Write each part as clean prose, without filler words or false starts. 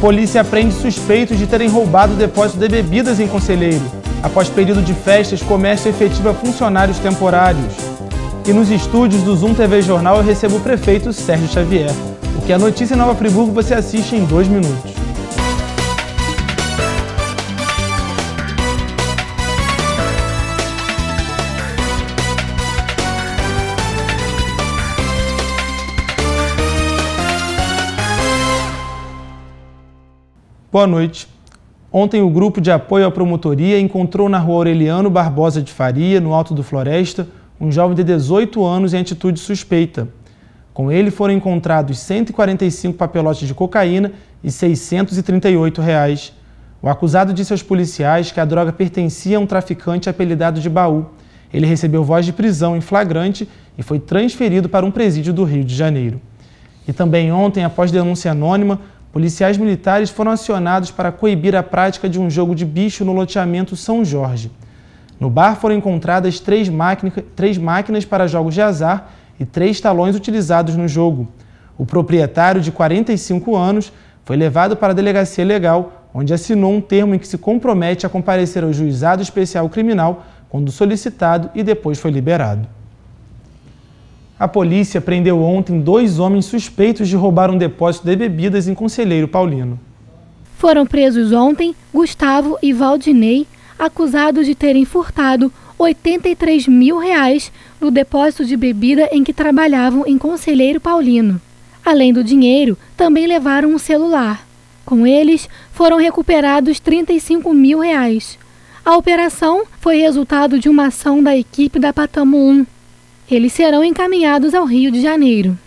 polícia prende suspeitos de terem roubado o depósito de bebidas em Conselheiro. Após período de festas, comércio efetiva funcionários temporários. E nos estúdios do Zoom TV Jornal eu recebo o prefeito Sérgio Xavier. O que é notícia em Nova Friburgo você assiste em 2 minutos. Boa noite. Ontem o grupo de apoio à promotoria encontrou na rua Aureliano Barbosa de Faria, no Alto do Floresta, um jovem de 18 anos em atitude suspeita. Com ele foram encontrados 145 papelotes de cocaína e R$ 638. O acusado disse aos policiais que a droga pertencia a um traficante apelidado de Baú. Ele recebeu voz de prisão em flagrante e foi transferido para um presídio do Rio de Janeiro. E também ontem, após denúncia anônima, policiais militares foram acionados para coibir a prática de um jogo de bicho no loteamento São Jorge. No bar foram encontradas 3 máquinas para jogos de azar e 3 talões utilizados no jogo. O proprietário, de 45 anos, foi levado para a delegacia legal, onde assinou um termo em que se compromete a comparecer ao juizado especial criminal quando solicitado e depois foi liberado. A polícia prendeu ontem 2 homens suspeitos de roubar um depósito de bebidas em Conselheiro Paulino. Foram presos ontem Gustavo e Valdinei, acusados de terem furtado R$ 83 mil no depósito de bebida em que trabalhavam em Conselheiro Paulino. Além do dinheiro, também levaram um celular. Com eles, foram recuperados R$ 35 mil. A operação foi resultado de uma ação da equipe da Patamo 1. Eles serão encaminhados ao Rio de Janeiro.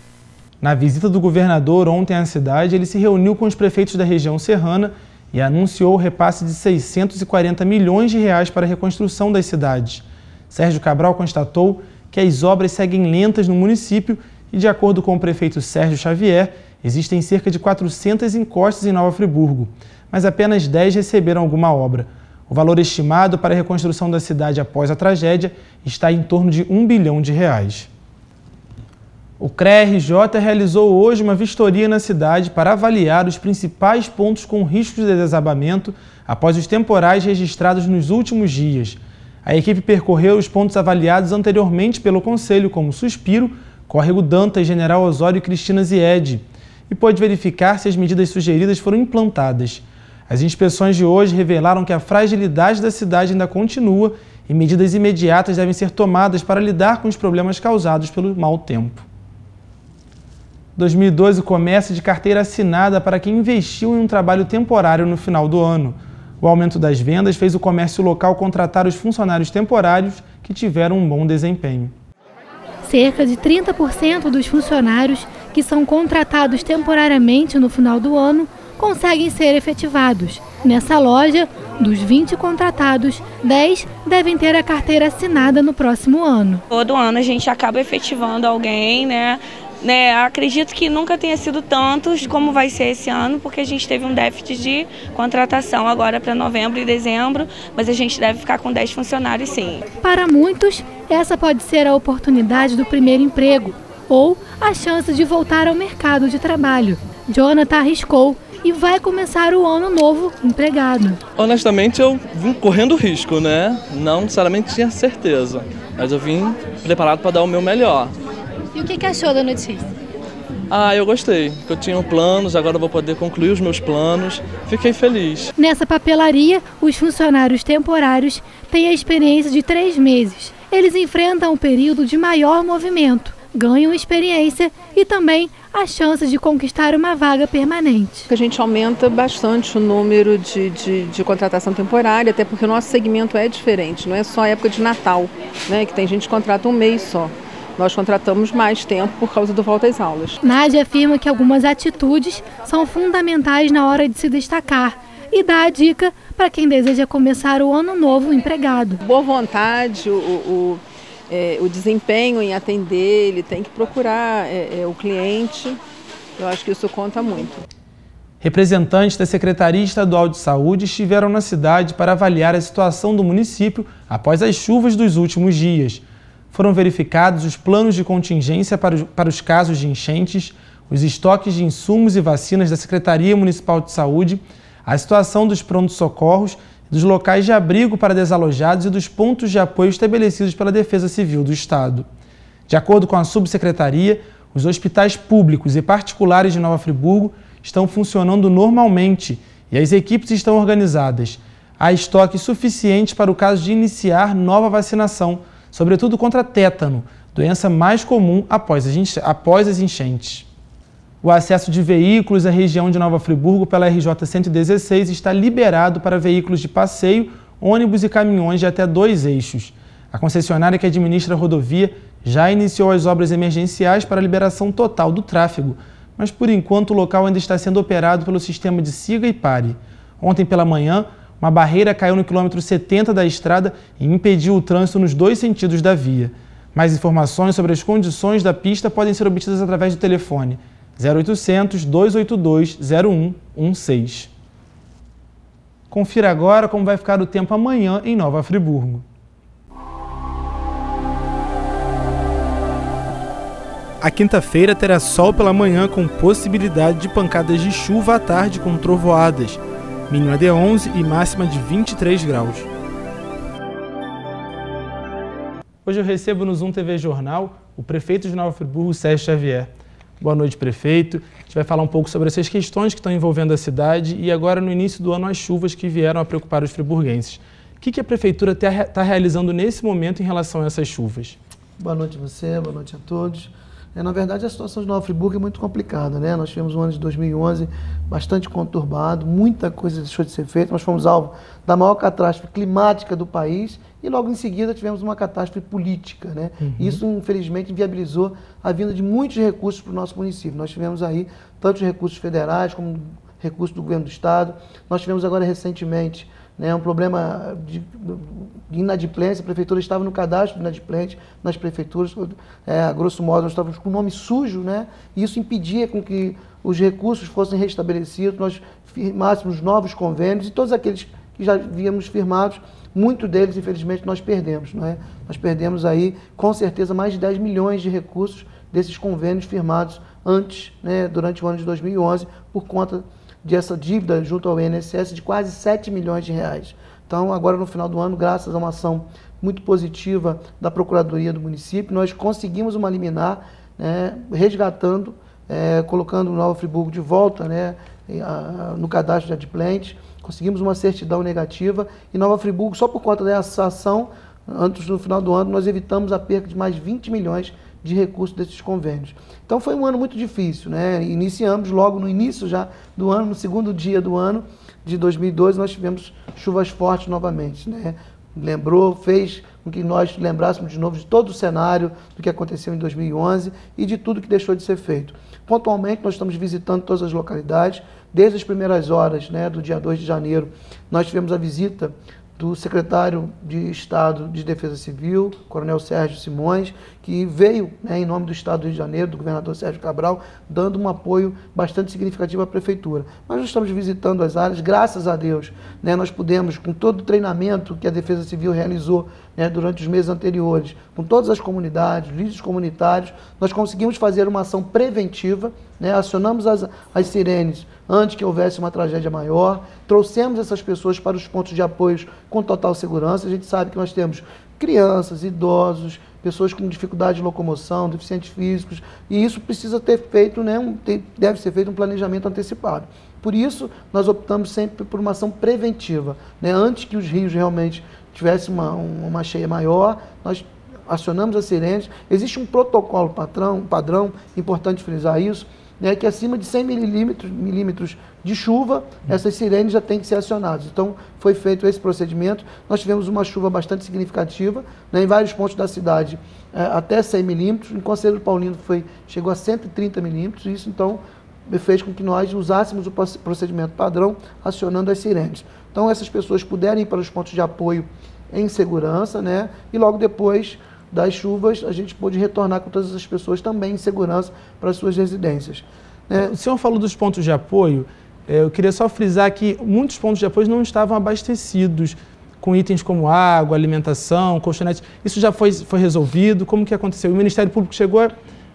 Na visita do governador ontem à cidade, ele se reuniu com os prefeitos da região serrana e anunciou o repasse de R$ 640 milhões para a reconstrução das cidades. Sérgio Cabral constatou que as obras seguem lentas no município e, de acordo com o prefeito Sérgio Xavier, existem cerca de 400 encostas em Nova Friburgo, mas apenas 10 receberam alguma obra. O valor estimado para a reconstrução da cidade após a tragédia está em torno de R$ 1 bilhão. O CREA-RJ realizou hoje uma vistoria na cidade para avaliar os principais pontos com risco de desabamento após os temporais registrados nos últimos dias. A equipe percorreu os pontos avaliados anteriormente pelo Conselho, como Suspiro, Córrego Dantas, General Osório e Cristina Ziede, e pôde verificar se as medidas sugeridas foram implantadas. As inspeções de hoje revelaram que a fragilidade da cidade ainda continua e medidas imediatas devem ser tomadas para lidar com os problemas causados pelo mau tempo. 2012 começa de carteira assinada para quem investiu em um trabalho temporário no final do ano. O aumento das vendas fez o comércio local contratar os funcionários temporários que tiveram um bom desempenho. Cerca de 30% dos funcionários que são contratados temporariamente no final do ano conseguem ser efetivados. Nessa loja, dos 20 contratados, 10 devem ter a carteira assinada no próximo ano. Todo ano a gente acaba efetivando alguém, né? Acredito que nunca tenha sido tantos como vai ser esse ano, porque a gente teve um déficit de contratação agora para novembro e dezembro, mas a gente deve ficar com 10 funcionários sim. Para muitos, essa pode ser a oportunidade do primeiro emprego ou a chance de voltar ao mercado de trabalho. Jonathan arriscou e vai começar o ano novo empregado. Honestamente, eu vim correndo risco, né? Não necessariamente tinha certeza, mas eu vim preparado para dar o meu melhor. E o que achou da notícia? Eu gostei. Eu tinha planos, agora eu vou poder concluir os meus planos. Fiquei feliz. Nessa papelaria, os funcionários temporários têm a experiência de 3 meses. Eles enfrentam um período de maior movimento, ganham experiência e também a chance de conquistar uma vaga permanente. A gente aumenta bastante o número de contratação temporária, até porque o nosso segmento é diferente, não é só a época de Natal, né, que tem gente que contrata um mês só. Nós contratamos mais tempo por causa do volta às aulas. Nádia afirma que algumas atitudes são fundamentais na hora de se destacar e dá a dica para quem deseja começar o ano novo empregado. Boa vontade, o desempenho em atender, ele tem que procurar o cliente. Eu acho que isso conta muito. Representantes da Secretaria Estadual de Saúde estiveram na cidade para avaliar a situação do município após as chuvas dos últimos dias. Foram verificados os planos de contingência para os casos de enchentes, os estoques de insumos e vacinas da Secretaria Municipal de Saúde, a situação dos prontos-socorros, dos locais de abrigo para desalojados e dos pontos de apoio estabelecidos pela Defesa Civil do Estado. De acordo com a subsecretaria, os hospitais públicos e particulares de Nova Friburgo estão funcionando normalmente e as equipes estão organizadas. Há estoque suficiente para o caso de iniciar nova vacinação, sobretudo contra tétano, doença mais comum após as enchentes. O acesso de veículos à região de Nova Friburgo pela RJ-116 está liberado para veículos de passeio, ônibus e caminhões de até 2 eixos. A concessionária que administra a rodovia já iniciou as obras emergenciais para a liberação total do tráfego, mas por enquanto o local ainda está sendo operado pelo sistema de siga e pare. Ontem pela manhã, uma barreira caiu no quilômetro 70 da estrada e impediu o trânsito nos 2 sentidos da via. Mais informações sobre as condições da pista podem ser obtidas através do telefone 0800 282 0116. Confira agora como vai ficar o tempo amanhã em Nova Friburgo. A quinta-feira terá sol pela manhã com possibilidade de pancadas de chuva à tarde com trovoadas. Mínima de 11 e máxima de 23 graus. Hoje eu recebo no Zoom TV Jornal o prefeito de Nova Friburgo, Sérgio Xavier. Boa noite, prefeito. A gente vai falar um pouco sobre essas questões que estão envolvendo a cidade e agora no início do ano as chuvas que vieram a preocupar os friburguenses. O que a prefeitura está realizando nesse momento em relação a essas chuvas? Boa noite a você, boa noite a todos. Na verdade, a situação de Nova Friburgo é muito complicada, né? Nós tivemos um ano de 2011 bastante conturbado, muita coisa deixou de ser feita. Nós fomos alvo da maior catástrofe climática do país e logo em seguida tivemos uma catástrofe política, né? Isso, infelizmente, viabilizou a vinda de muitos recursos para o nosso município. Nós tivemos aí tanto recursos federais como recursos do governo do estado. Nós tivemos agora recentemente um problema de inadimplência. A prefeitura estava no cadastro de inadimplente nas prefeituras, a grosso modo nós estávamos com o nome sujo, né? E isso impedia com que os recursos fossem restabelecidos, nós firmássemos novos convênios e todos aqueles que já havíamos firmados, muitos deles infelizmente nós perdemos, né? Nós perdemos aí com certeza mais de 10 milhões de recursos desses convênios firmados antes, né, durante o ano de 2011, por conta dessa dívida junto ao INSS de quase 7 milhões de reais. Então, agora no final do ano, graças a uma ação muito positiva da Procuradoria do município, nós conseguimos uma liminar, né, resgatando, colocando Nova Friburgo de volta, né, no cadastro de adimplentes, conseguimos uma certidão negativa e Nova Friburgo, só por conta dessa ação, antes do final do ano, nós evitamos a perca de mais 20 milhões de recursos desses convênios. Então foi um ano muito difícil, né? Iniciamos logo no início já do ano, no segundo dia do ano de 2012, nós tivemos chuvas fortes novamente, né? Fez com que nós lembrássemos de novo de todo o cenário do que aconteceu em 2011 e de tudo que deixou de ser feito. Pontualmente, nós estamos visitando todas as localidades, desde as primeiras horas, né, do dia 2 de janeiro, nós tivemos a visita do secretário de Estado de Defesa Civil, Coronel Sérgio Simões, que veio, né, em nome do Estado do Rio de Janeiro, do governador Sérgio Cabral, dando um apoio bastante significativo à Prefeitura. Mas nós estamos visitando as áreas, graças a Deus, né, nós pudemos, com todo o treinamento que a Defesa Civil realizou, né, durante os meses anteriores, com todas as comunidades, líderes comunitários, nós conseguimos fazer uma ação preventiva, né, acionamos as sirenes antes que houvesse uma tragédia maior, trouxemos essas pessoas para os pontos de apoio com total segurança. A gente sabe que nós temos crianças, idosos, pessoas com dificuldade de locomoção, deficientes físicos, e isso precisa ter feito, né, deve ser feito um planejamento antecipado. Por isso, nós optamos sempre por uma ação preventiva, né, antes que os rios realmente tivessem uma cheia maior, nós acionamos as sirenes. Existe um protocolo padrão, importante frisar isso, né, que acima de 100 milímetros de chuva, essas sirenes já têm que ser acionadas. Então, foi feito esse procedimento. Nós tivemos uma chuva bastante significativa, né, em vários pontos da cidade, até 100 milímetros. Em Conselheiro Paulino chegou a 130 milímetros. Isso, então, fez com que nós usássemos o procedimento padrão, acionando as sirenes. Então, essas pessoas puderam ir para os pontos de apoio em segurança, né, e logo depois das chuvas, a gente pôde retornar com todas as pessoas também em segurança para as suas residências. O senhor falou dos pontos de apoio, eu queria só frisar que muitos pontos de apoio não estavam abastecidos com itens como água, alimentação, colchonetes. Isso já foi resolvido? Como que aconteceu? O Ministério Público chegou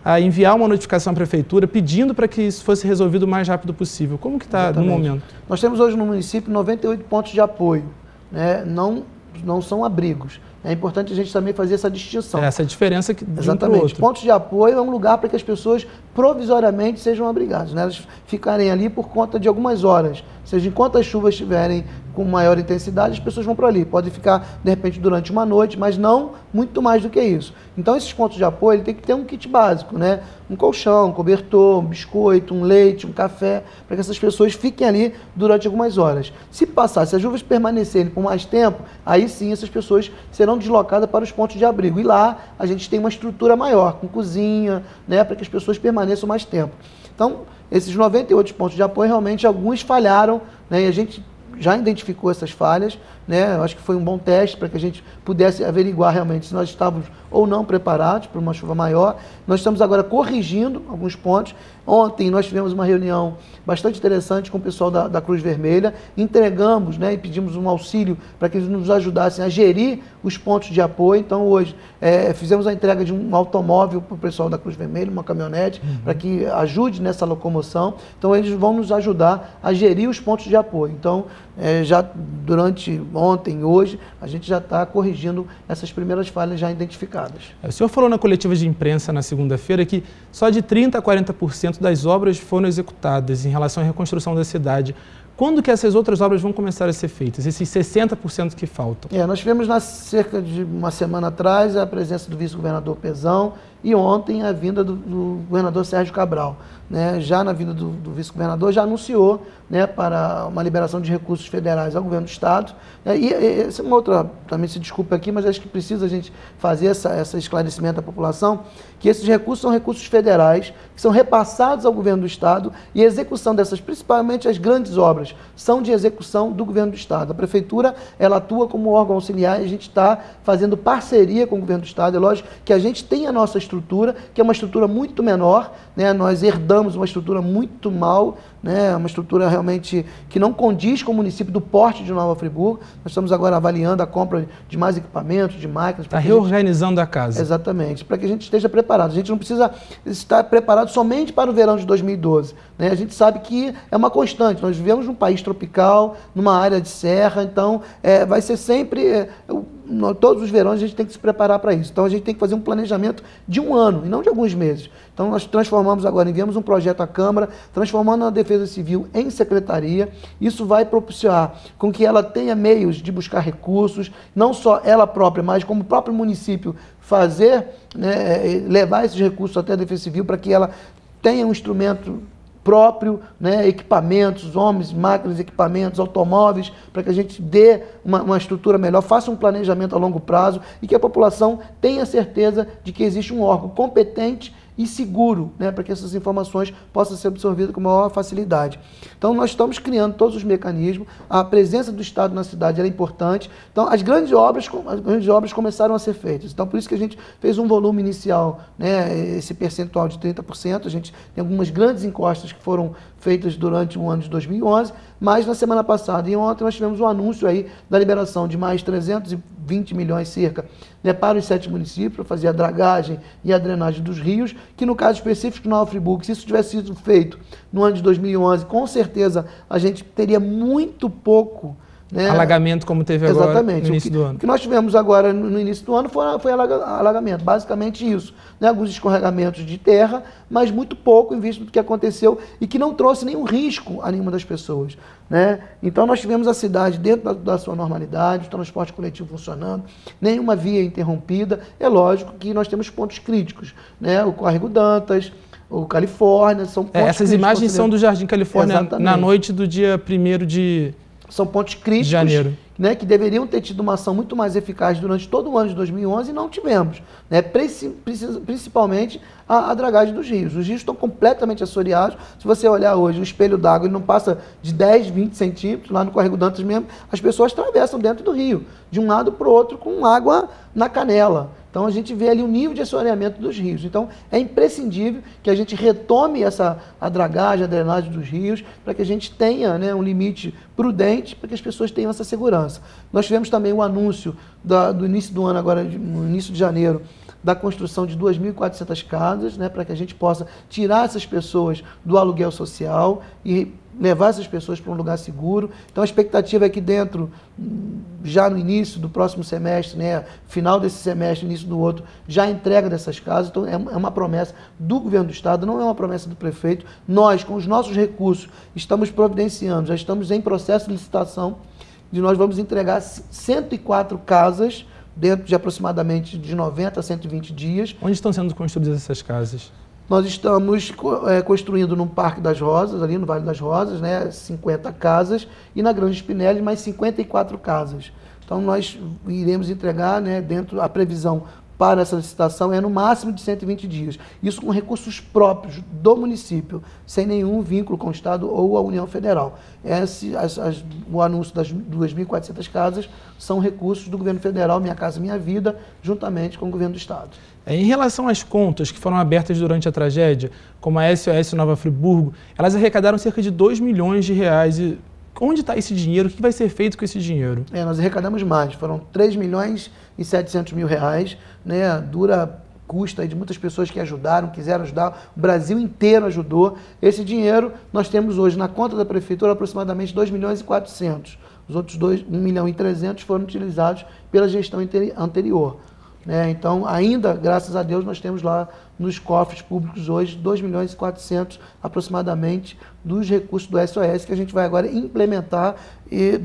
a enviar uma notificação à Prefeitura pedindo para que isso fosse resolvido o mais rápido possível. Como que está no momento? Nós temos hoje no município 98 pontos de apoio, né? Não são abrigos. É importante a gente também fazer essa distinção. Essa diferença de Exatamente. Um pro outro. Pontos de apoio é um lugar para que as pessoas provisoriamente sejam abrigadas, né? Elas ficarem ali por conta de algumas horas. Ou seja, enquanto as chuvas estiverem com maior intensidade, as pessoas vão para ali. Pode ficar, de repente, durante uma noite, mas não muito mais do que isso. Então, esses pontos de apoio ele tem que ter um kit básico, né? Um colchão, um cobertor, um biscoito, um leite, um café, para que essas pessoas fiquem ali durante algumas horas. Se passar, se as chuvas permanecerem por mais tempo, aí sim essas pessoas serão deslocadas para os pontos de abrigo. E lá a gente tem uma estrutura maior, com cozinha, né? Para que as pessoas permaneçam mais tempo. Então, esses 98 pontos de apoio, realmente, alguns falharam, né? E a gente já identificou essas falhas, né? Eu acho que foi um bom teste para que a gente pudesse averiguar realmente se nós estávamos ou não preparados para uma chuva maior. Nós estamos agora corrigindo alguns pontos. Ontem nós tivemos uma reunião bastante interessante com o pessoal da Cruz Vermelha, entregamos, né, e pedimos um auxílio para que eles nos ajudassem a gerir os pontos de apoio. Então hoje fizemos a entrega de um automóvel para o pessoal da Cruz Vermelha, uma caminhonete, para que ajude nessa locomoção. Então eles vão nos ajudar a gerir os pontos de apoio. Então já durante ontem e hoje a gente já está corrigindo essas primeiras falhas já identificadas. O senhor falou na coletiva de imprensa na segunda-feira que só de 30% a 40% das obras foram executadas em relação à reconstrução da cidade. Quando que essas outras obras vão começar a ser feitas, esses 60% que faltam? Nós tivemos cerca de uma semana atrás a presença do vice-governador Pezão e ontem a vinda do governador Sérgio Cabral. Né? Já na vinda do vice-governador, já anunciou, né, para uma liberação de recursos federais ao governo do Estado. E essa é uma outra, também se desculpe aqui, mas acho que precisa a gente fazer esse esclarecimento à população, que esses recursos são recursos federais, que são repassados ao governo do Estado, e a execução dessas, principalmente as grandes obras, são de execução do governo do Estado. A Prefeitura, ela atua como órgão auxiliar e a gente está fazendo parceria com o governo do Estado. É lógico que a gente tem a nossa estrutura, que é uma estrutura muito menor, né? Nós herdamos uma estrutura muito mal, né? Uma estrutura realmente que não condiz com o município do porte de Nova Friburgo. Nós estamos agora avaliando a compra de mais equipamentos, de máquinas. Está reorganizando a casa. Exatamente, para que a gente esteja preparado. A gente não precisa estar preparado somente para o verão de 2012. Né? A gente sabe que é uma constante. Nós vivemos num país tropical, numa área de serra, então vai ser sempre... todos os verões a gente tem que se preparar para isso. Então a gente tem que fazer um planejamento de um ano e não de alguns meses. Então nós transformamos agora, enviamos um projeto à Câmara, transformando a Defesa Civil em secretaria. Isso vai propiciar com que ela tenha meios de buscar recursos, não só ela própria, mas como o próprio município fazer, né, levar esses recursos até a Defesa Civil para que ela tenha um instrumento próprio, né, equipamentos, homens, máquinas, equipamentos, automóveis, para que a gente dê uma estrutura melhor, faça um planejamento a longo prazo e que a população tenha certeza de que existe um órgão competente e seguro, né, para que essas informações possam ser absorvidas com maior facilidade. Então nós estamos criando todos os mecanismos, a presença do Estado na cidade é importante, então as grandes obras começaram a ser feitas, então por isso que a gente fez um volume inicial, né, esse percentual de 30%, a gente tem algumas grandes encostas que foram feitas durante o ano de 2011, mas na semana passada e ontem nós tivemos um anúncio aí da liberação de mais 320 milhões cerca, né, para os 7 municípios, para fazer a dragagem e a drenagem dos rios, que no caso específico de Nova Friburgo, se isso tivesse sido feito no ano de 2011, com certeza a gente teria muito pouco, né, alagamento como teve agora no início do ano. O que nós tivemos agora no início do ano foi alagamento, basicamente isso. Né? Alguns escorregamentos de terra, mas muito pouco em vista do que aconteceu e que não trouxe nenhum risco a nenhuma das pessoas. Né? Então nós tivemos a cidade dentro da sua normalidade, o transporte coletivo funcionando, nenhuma via interrompida. É lógico que nós temos pontos críticos, né? O Córrego Dantas, o Califórnia, são pontos essas críticos. Imagens são do Jardim Califórnia. Exatamente. Na noite do dia 1º de são pontos críticos, janeiro, né, que deveriam ter tido uma ação muito mais eficaz durante todo o ano de 2011 e não tivemos. Né, principalmente a dragagem dos rios. Os rios estão completamente assoreados. Se você olhar hoje, o espelho d'água ele não passa de 10, 20 centímetros, lá no Córrego Dantas mesmo, as pessoas atravessam dentro do rio, de um lado para o outro, com água na canela. Então a gente vê ali o nível de assoreamento dos rios. Então é imprescindível que a gente retome a dragagem, a drenagem dos rios, para que a gente tenha, né, um limite prudente, para que as pessoas tenham essa segurança. Nós tivemos também o anúncio do início do ano, agora no início de janeiro, da construção de 2.400 casas, né, para que a gente possa tirar essas pessoas do aluguel social e levar essas pessoas para um lugar seguro. Então a expectativa é que dentro, já no início do próximo semestre, né, final desse semestre, início do outro, já a entrega dessas casas. Então é uma promessa do governo do estado, não é uma promessa do prefeito. Nós, com os nossos recursos, estamos providenciando, já estamos em processo de licitação, e nós vamos entregar 104 casas dentro de aproximadamente de 90 a 120 dias. Onde estão sendo construídas essas casas? Nós estamos construindo no Parque das Rosas, ali no Vale das Rosas, né, 50 casas, e na Grande Spinelli mais 54 casas. Então nós iremos entregar, né, dentro, a previsão para essa licitação é no máximo de 120 dias. Isso com recursos próprios do município, sem nenhum vínculo com o Estado ou a União Federal. O anúncio das 2.400 casas são recursos do governo federal, Minha Casa Minha Vida, juntamente com o governo do Estado. Em relação às contas que foram abertas durante a tragédia, como a SOS Nova Friburgo, elas arrecadaram cerca de 2 milhões de reais. E onde está esse dinheiro? O que vai ser feito com esse dinheiro? Nós arrecadamos mais, foram 3 milhões e 700 mil reais, né, dura custa de muitas pessoas que ajudaram, quiseram ajudar, o Brasil inteiro ajudou. Esse dinheiro nós temos hoje na conta da prefeitura aproximadamente 2 milhões e 400. Os outros 1 milhão e 300 foram utilizados pela gestão anterior. Então, ainda, graças a Deus, nós temos lá nos cofres públicos hoje 2 milhões e 400 aproximadamente dos recursos do SOS que a gente vai agora implementar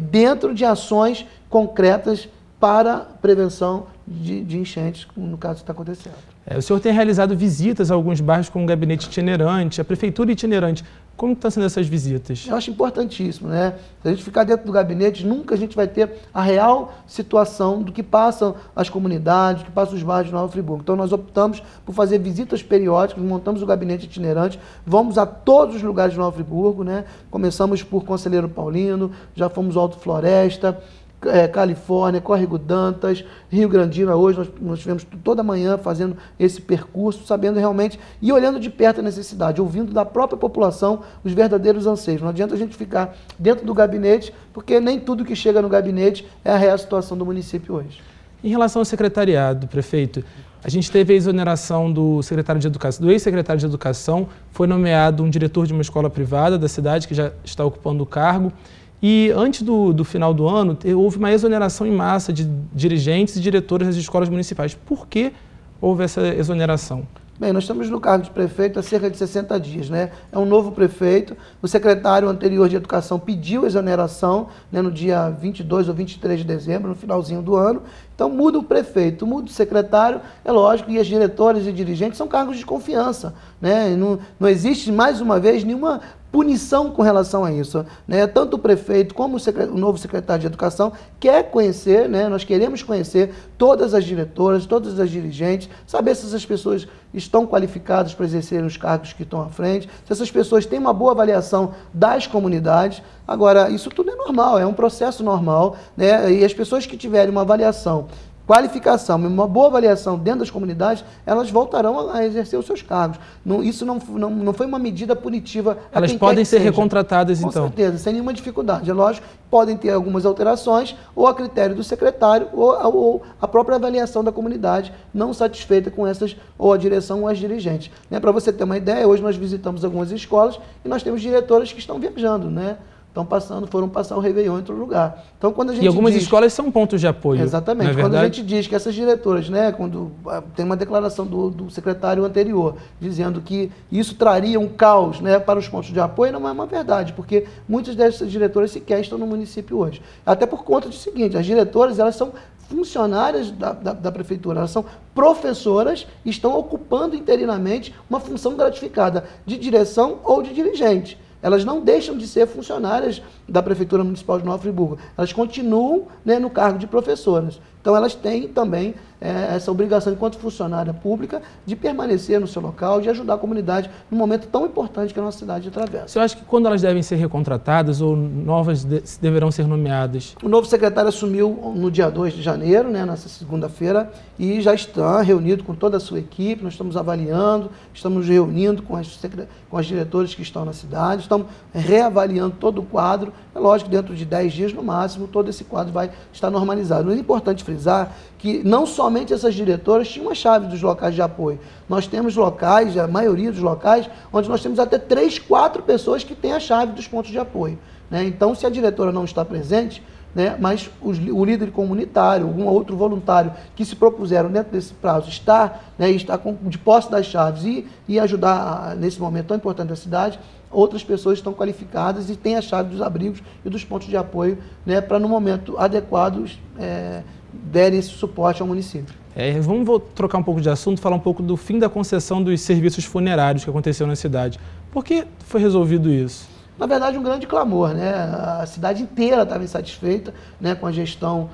dentro de ações concretas para prevenção de enchentes, como no caso está acontecendo. O senhor tem realizado visitas a alguns bairros com um gabinete itinerante, a prefeitura itinerante. Como estão sendo essas visitas? Eu acho importantíssimo, né? Se a gente ficar dentro do gabinete, nunca a gente vai ter a real situação do que passam as comunidades, do que passam os bairros de Nova Friburgo. Então nós optamos por fazer visitas periódicas, montamos o gabinete itinerante, vamos a todos os lugares de Nova Friburgo, né? Começamos por Conselheiro Paulino, já fomos ao Alto Floresta, Califórnia, Córrego Dantas, Rio Grandina. Hoje nós tivemos toda manhã fazendo esse percurso, sabendo realmente e olhando de perto a necessidade, ouvindo da própria população os verdadeiros anseios. Não adianta a gente ficar dentro do gabinete, porque nem tudo que chega no gabinete é a real situação do município hoje. Em relação ao secretariado, prefeito, a gente teve a exoneração do secretário de Educação, do ex-secretário de Educação, foi nomeado um diretor de uma escola privada da cidade que já está ocupando o cargo. E antes do final do ano, houve uma exoneração em massa de dirigentes e diretores das escolas municipais. Por que houve essa exoneração? Bem, nós estamos no cargo de prefeito há cerca de 60 dias, né? É um novo prefeito, o secretário anterior de Educação pediu exoneração, né, no dia 22 ou 23 de dezembro, no finalzinho do ano. Então muda o prefeito, muda o secretário, é lógico, e as diretoras e dirigentes são cargos de confiança, né? Não existe, mais uma vez, nenhuma punição com relação a isso, né? Tanto o prefeito como o novo secretário de Educação quer conhecer, né? Nós queremos conhecer todas as diretoras, todas as dirigentes, saber se essas pessoas estão qualificadas para exercerem os cargos que estão à frente, se essas pessoas têm uma boa avaliação das comunidades. Agora, isso tudo é normal, é um processo normal, né? E as pessoas que tiverem uma avaliação, qualificação, uma boa avaliação dentro das comunidades, elas voltarão a exercer os seus cargos. Isso não foi uma medida punitiva. Elas podem ser recontratadas, então? Com certeza, sem nenhuma dificuldade. É lógico, podem ter algumas alterações, ou a critério do secretário, ou a própria avaliação da comunidade não satisfeita com essas, ou a direção ou as dirigentes. Né? Para você ter uma ideia, hoje nós visitamos algumas escolas e nós temos diretoras que estão viajando, né? Foram passar o Réveillon em outro lugar. Então, quando a gente algumas escolas são pontos de apoio. Exatamente. Quando a gente diz que essas diretoras, né, quando tem uma declaração do secretário anterior, dizendo que isso traria um caos, né, para os pontos de apoio, não é uma verdade, porque muitas dessas diretoras sequer estão no município hoje. Até por conta do seguinte, as diretoras, elas são funcionárias da prefeitura, elas são professoras e estão ocupando interinamente uma função gratificada de direção ou de dirigente. Elas não deixam de ser funcionárias da Prefeitura Municipal de Nova Friburgo. Elas continuam, né, no cargo de professoras. Então, elas têm também essa obrigação, enquanto funcionária pública, de permanecer no seu local, de ajudar a comunidade num momento tão importante que a nossa cidade atravessa. Você acha que quando elas devem ser recontratadas ou novas deverão ser nomeadas? O novo secretário assumiu no dia 2 de janeiro, né, nessa segunda-feira, e já está reunido com toda a sua equipe. Nós estamos avaliando, estamos reunindo com as diretoras que estão na cidade, estamos reavaliando todo o quadro. É lógico que dentro de 10 dias, no máximo, todo esse quadro vai estar normalizado. Mas é importante frisar frisar que não somente essas diretoras tinham a chave dos locais de apoio. Nós temos locais, a maioria dos locais, onde nós temos até 3, 4 pessoas que têm a chave dos pontos de apoio, né? Então, se a diretora não está presente, né, mas o líder comunitário, algum outro voluntário que se propuseram dentro desse prazo estar, né, está de posse das chaves e ajudar nesse momento tão importante da cidade, outras pessoas estão qualificadas e têm a chave dos abrigos e dos pontos de apoio, né, para no momento adequado derem esse suporte ao município. Vamos trocar um pouco de assunto, falar um pouco do fim da concessão dos serviços funerários que aconteceu na cidade. Por que foi resolvido isso? Na verdade, um grande clamor, né? A cidade inteira estava insatisfeita, né, com a gestão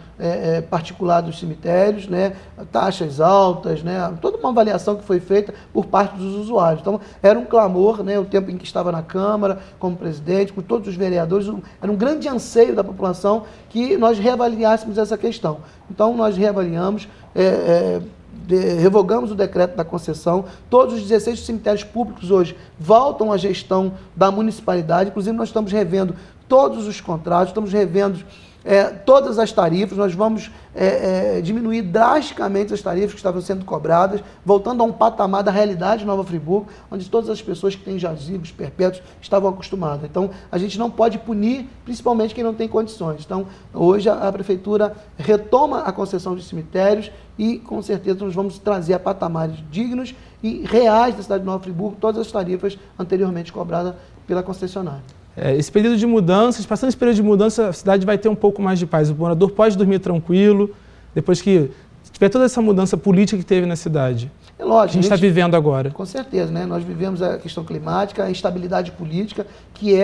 particular dos cemitérios, né, taxas altas, né, toda uma avaliação que foi feita por parte dos usuários. Então, era um clamor, né, o tempo em que estava na Câmara, como presidente, com todos os vereadores, era um grande anseio da população que nós reavaliássemos essa questão. Então, nós reavaliamos, revogamos o decreto da concessão, todos os 16 cemitérios públicos hoje voltam à gestão da municipalidade, inclusive nós estamos revendo todos os contratos, estamos revendo todas as tarifas, nós vamos diminuir drasticamente as tarifas que estavam sendo cobradas, voltando a um patamar da realidade de Nova Friburgo, onde todas as pessoas que têm jazigos perpétuos estavam acostumadas. Então, a gente não pode punir, principalmente quem não tem condições. Então, hoje a Prefeitura retoma a concessão de cemitérios e, com certeza, nós vamos trazer a patamares dignos e reais da cidade de Nova Friburgo todas as tarifas anteriormente cobradas pela concessionária. Esse período de mudanças, passando esse período de mudança, a cidade vai ter um pouco mais de paz. O morador pode dormir tranquilo, depois que tiver toda essa mudança política que teve na cidade. É lógico. A gente está vivendo agora. Com certeza, né? Nós vivemos a questão climática, a instabilidade política, que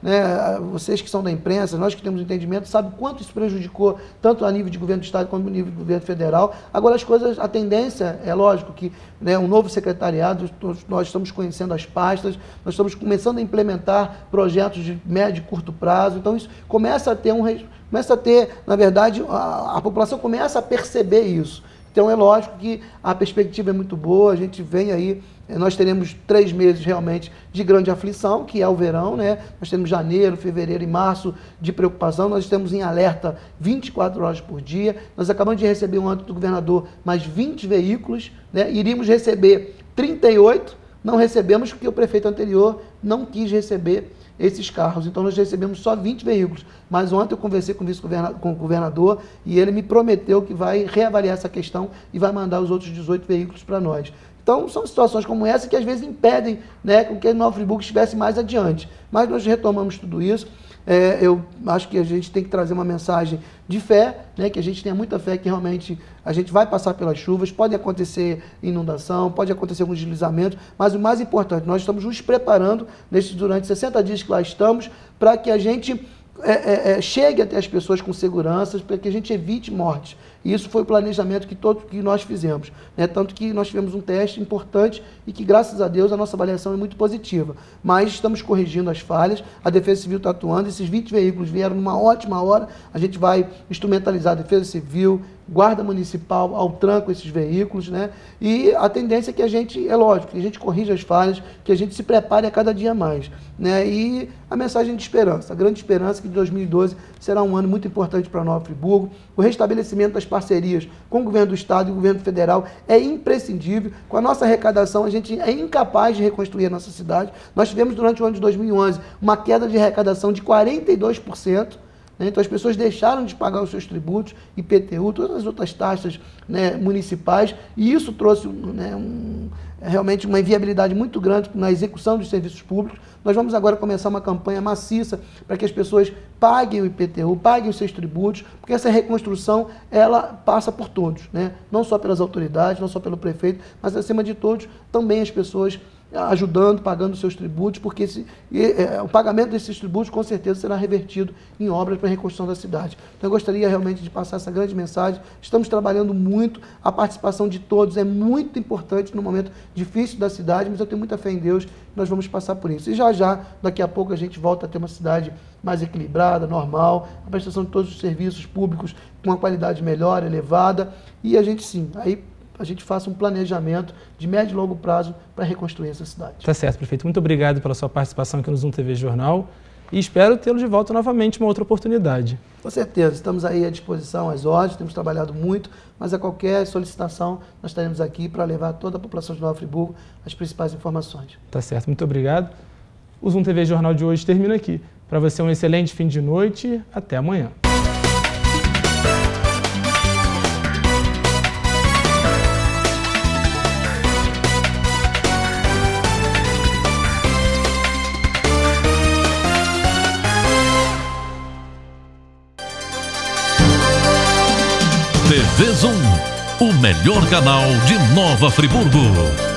né, vocês que são da imprensa, nós que temos entendimento, sabem quanto isso prejudicou, tanto a nível de governo do Estado quanto a nível de governo federal. Agora, a tendência, é lógico que, né, um novo secretariado, nós estamos conhecendo as pastas, nós estamos começando a implementar projetos de médio e curto prazo, então isso começa a ter na verdade, a população começa a perceber isso. Então, é lógico que a perspectiva é muito boa, a gente vem aí, nós teremos 3 meses realmente de grande aflição, que é o verão, né? Nós temos janeiro, fevereiro e março de preocupação, nós estamos em alerta 24 horas por dia, nós acabamos de receber um âmbito do governador mais 20 veículos, né? Iríamos receber 38, não recebemos porque o prefeito anterior não quis receber esses carros, então nós recebemos só 20 veículos, mas ontem eu conversei com o governador e ele me prometeu que vai reavaliar essa questão e vai mandar os outros 18 veículos para nós. Então são situações como essa que às vezes impedem, né, com que Nova Friburgo estivesse mais adiante, mas nós retomamos tudo isso. Eu acho que a gente tem que trazer uma mensagem de fé, né, que a gente tenha muita fé que realmente a gente vai passar pelas chuvas, pode acontecer inundação, pode acontecer alguns deslizamentos, mas o mais importante, nós estamos nos preparando durante 60 dias que lá estamos, para que a gente chegue até as pessoas com segurança, para que a gente evite mortes. E isso foi o planejamento que nós fizemos, né? Tanto que nós tivemos um teste importante e que, graças a Deus, a nossa avaliação é muito positiva. Mas estamos corrigindo as falhas, a Defesa Civil está atuando, esses 20 veículos vieram numa ótima hora, a gente vai instrumentalizar a Defesa Civil, Guarda Municipal ao tranco esses veículos, né? E a tendência é que a gente, é lógico, que a gente corrija as falhas, que a gente se prepare a cada dia mais, né? E a mensagem de esperança, a grande esperança que 2012 será um ano muito importante para Nova Friburgo. O restabelecimento das parcerias com o governo do Estado e o governo federal é imprescindível. Com a nossa arrecadação, a gente é incapaz de reconstruir a nossa cidade. Nós tivemos durante o ano de 2011 uma queda de arrecadação de 42%. Então as pessoas deixaram de pagar os seus tributos, IPTU, todas as outras taxas, né, municipais, e isso trouxe, né, realmente uma inviabilidade muito grande na execução dos serviços públicos. Nós vamos agora começar uma campanha maciça para que as pessoas paguem o IPTU, paguem os seus tributos, porque essa reconstrução ela passa por todos, né? Não só pelas autoridades, não só pelo prefeito, mas acima de todos também as pessoas ajudando, pagando seus tributos, porque o pagamento desses tributos com certeza será revertido em obras para a reconstrução da cidade. Então eu gostaria realmente de passar essa grande mensagem. Estamos trabalhando muito, a participação de todos é muito importante no momento difícil da cidade, mas eu tenho muita fé em Deus que nós vamos passar por isso. E já, daqui a pouco a gente volta a ter uma cidade mais equilibrada, normal, a prestação de todos os serviços públicos com uma qualidade melhor, elevada, e a gente sim, aí a gente faça um planejamento de médio e longo prazo para reconstruir essa cidade. Tá certo, prefeito. Muito obrigado pela sua participação aqui no Zoom TV Jornal e espero tê-lo de volta novamente uma outra oportunidade. Com certeza, estamos aí à disposição, às ordens, temos trabalhado muito, mas a qualquer solicitação nós estaremos aqui para levar a toda a população de Nova Friburgo as principais informações. Tá certo, muito obrigado. O Zoom TV Jornal de hoje termina aqui. Para você um excelente fim de noite, até amanhã. TV Zoom, o melhor canal de Nova Friburgo.